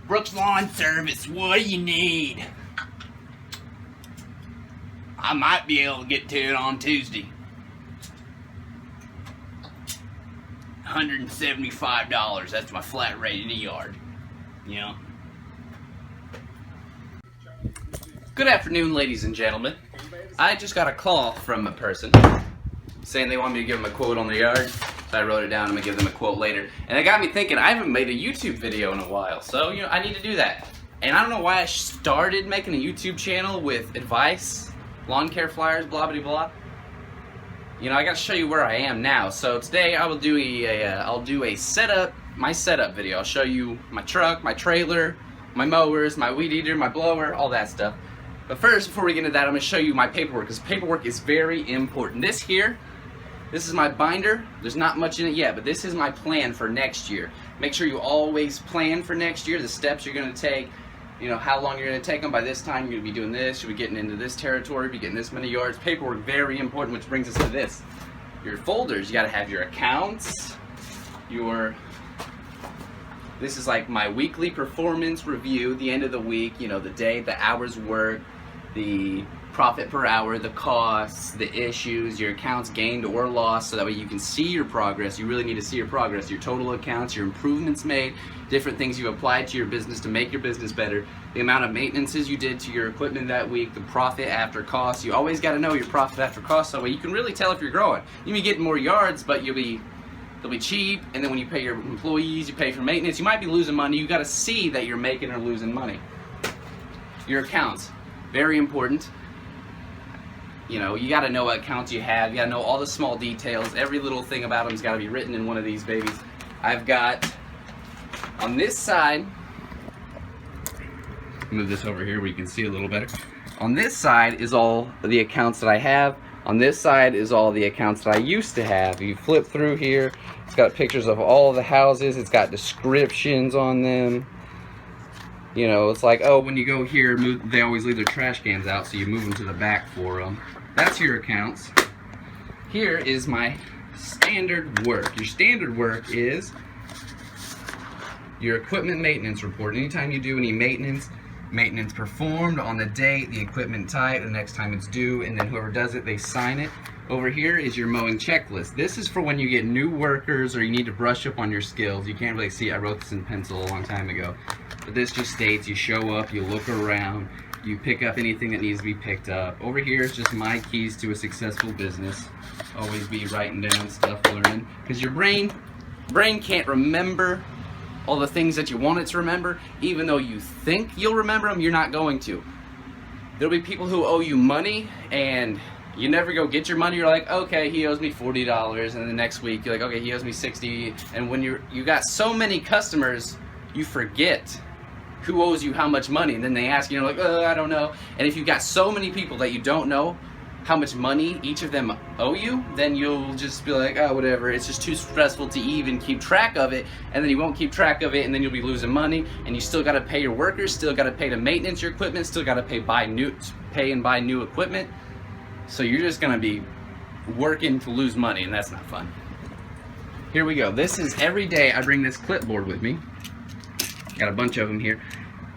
Brooks Lawn Service, what do you need? I might be able to get to it on Tuesday. $175, that's my flat rate in the yard. You know. Good afternoon, ladies and gentlemen. I just got a call from a person saying they want me to give them a quote on the yard. So I wrote it down. I'm gonna give them a quote later. And it got me thinking, I haven't made a YouTube video in a while. So, you know, I need to do that. And I don't know why I started making a YouTube channel with advice, lawn care flyers, blah blah blah. You know, I gotta show you where I am now. So today I will do I'll do a setup, my setup video. I'll show you my truck, my trailer, my mowers, my weed eater, my blower, all that stuff. But first, before we get into that, I'm gonna show you my paperwork, because paperwork is very important. This is my binder. There's not much in it yet, but this is my plan for next year. Make sure you always plan for next year, the steps you're gonna take, you know, how long you're gonna take them. By this time, you're gonna be doing this, you'll be getting into this territory, be getting this many yards. Paperwork, very important, which brings us to this. Your folders, you gotta have your accounts, this is like my weekly performance review, the end of the week, you know, the day, the hours worked, the profit per hour, the costs, the issues, your accounts gained or lost, so that way you can see your progress. You really need to see your progress, your total accounts, your improvements made, different things you've applied to your business to make your business better, the amount of maintenances you did to your equipment that week, the profit after costs. You always got to know your profit after costs, so that way you can really tell if you're growing. You may be getting more yards, but they'll be cheap, and then when you pay your employees, you pay for maintenance, you might be losing money. You got to see that you're making or losing money. Your accounts, very important. You know, you got to know what accounts you have. You got to know all the small details. Every little thing about them's got to be written in one of these babies. I've got, on this side, move this over here where you can see a little better. On this side is all the accounts that I have. On this side is all the accounts that I used to have. You flip through here, it's got pictures of all the houses. It's got descriptions on them. You know, it's like, oh, when you go here, they always leave their trash cans out, so you move them to the back for them. That's your accounts. Here is my standard work. Your standard work is your equipment maintenance report. Anytime you do any maintenance performed on the date, the equipment type, the next time it's due, and then whoever does it, they sign it. Over here is your mowing checklist. This is for when you get new workers or you need to brush up on your skills. You can't really see it. I wrote this in pencil a long time ago. But this just states you show up, you look around, you pick up anything that needs to be picked up. Over here is just my keys to a successful business. Always be writing down stuff, learning. Because your brain can't remember all the things that you want it to remember. Even though you think you'll remember them, you're not going to. There'll be people who owe you money and you never go get your money. You're like, okay, he owes me $40, and then the next week you're like, okay, he owes me $60. And when you got so many customers, you forget who owes you how much money, and then they ask you, you're like, I don't know. And if you've got so many people that you don't know how much money each of them owe you, then you'll just be like, oh, whatever, it's just too stressful to even keep track of it, and then you won't keep track of it, and then you'll be losing money, and you still gotta pay your workers, still gotta pay to maintenance your equipment, still gotta pay and buy new equipment. So you're just gonna be working to lose money, and that's not fun. Here we go. This is every day I bring this clipboard with me. Got a bunch of them here.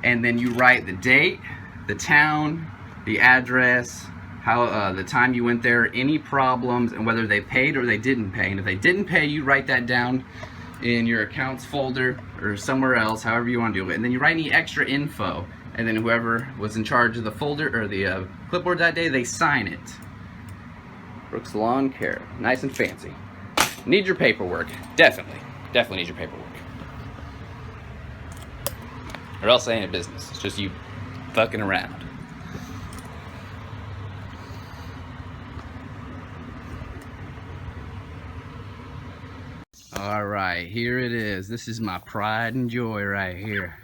And then you write the date, the town, the address, how the time you went there, any problems, and whether they paid or they didn't pay. And if they didn't pay, you write that down in your accounts folder or somewhere else, however you want to do it. And then you write any extra info. And then whoever was in charge of the folder or the clipboard that day, they sign it. Brooks Lawn Care. Nice and fancy. Need your paperwork. Definitely need your paperwork. Or else I ain't a business. It's just you fucking around. Alright, here it is. This is my pride and joy right here.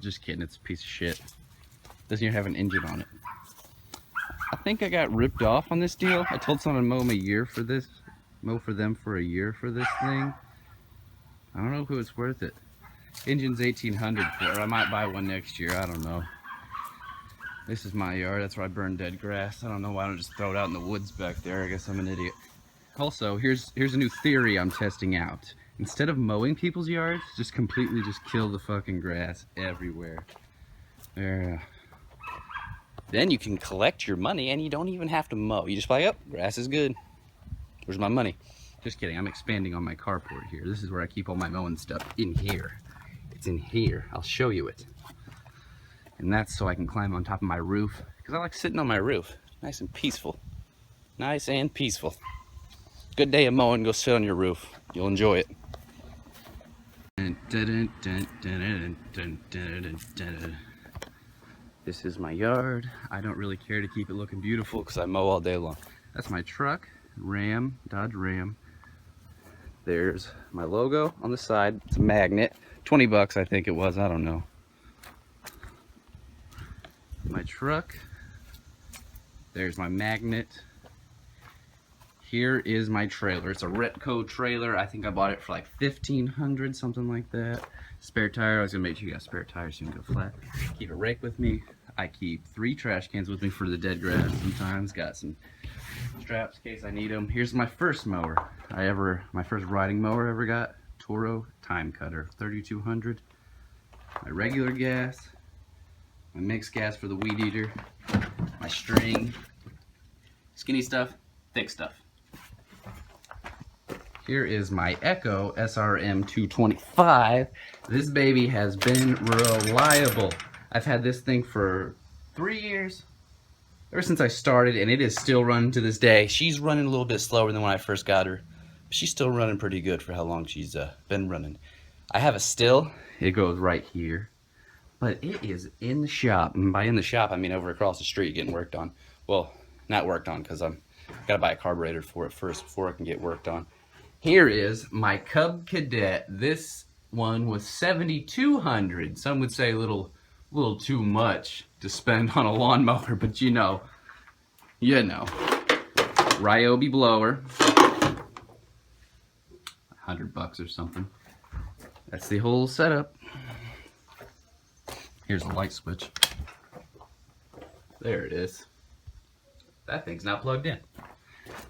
Just kidding, it's a piece of shit. Doesn't even have an engine on it. I think I got ripped off on this deal. I told someone to mow them a year for this. Mow for them for a year for this thing. I don't know if it's worth it. Engine's $1,800 for it. I might buy one next year. I don't know. This is my yard. That's where I burn dead grass. I don't know why I don't just throw it out in the woods back there. I guess I'm an idiot. Also, here's a new theory I'm testing out. Instead of mowing people's yards, just completely just kill the fucking grass everywhere. There. Then you can collect your money and you don't even have to mow. You just be like, oh, grass is good. Where's my money? Just kidding, I'm expanding on my carport here. This is where I keep all my mowing stuff, in here. It's in here, I'll show you it. And that's so I can climb on top of my roof, because I like sitting on my roof. Nice and peaceful. Nice and peaceful. Good day of mowing, go sit on your roof. You'll enjoy it. This is my yard. I don't really care to keep it looking beautiful because I mow all day long. That's my truck, Ram, Dodge Ram. There's my logo on the side. It's a magnet. 20 bucks, I think it was. I don't know. My truck. There's my magnet. Here is my trailer. It's a Retco trailer. I think I bought it for like $1,500, something like that. Spare tire. I was gonna make sure you got spare tires so you can go flat. Keep a rake with me. I keep 3 trash cans with me for the dead grass sometimes. Got some straps in case I need them. Here's my first mower. My first riding mower I ever got. Toro Time Cutter, 3200. My regular gas. My mixed gas for the weed eater. My string. Skinny stuff, thick stuff. Here is my Echo SRM 225. This baby has been reliable. I've had this thing for 3 years, ever since I started, and it is still running to this day. She's running a little bit slower than when I first got her, but she's still running pretty good for how long she's been running. I have a still. It goes right here, but it is in the shop, and by in the shop I mean over across the street getting worked on. Well, not worked on, because I'm gotta buy a carburetor for it first before it can get worked on. Here is my Cub Cadet. This one was $7,200. Some would say a little too much to spend on a lawnmower, but you know. Ryobi blower, $100 or something. That's the whole setup. Here's the light switch. There it is. That thing's not plugged in.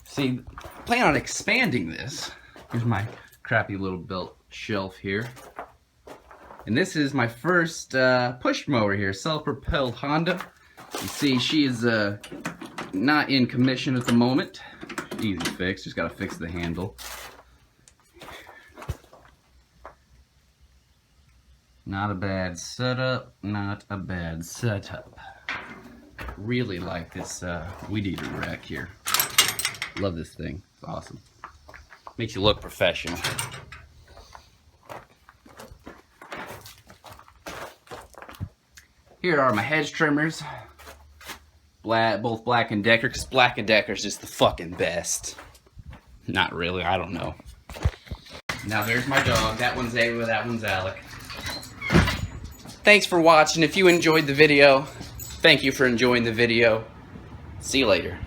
See, plan on expanding this. Here's my crappy little belt shelf here. And this is my first push mower here, self-propelled Honda. You see, she is not in commission at the moment. Easy fix, just gotta fix the handle. Not a bad setup, not a bad setup. Really like this weed eater rack here. Love this thing, it's awesome. Makes you look professional. Here are my hedge trimmers. Both Black & Decker, because Black & Decker is just the fucking best. Not really, I don't know. Now there's my dog. That one's Ava, that one's Alec. Thanks for watching. If you enjoyed the video, thank you for enjoying the video. See you later.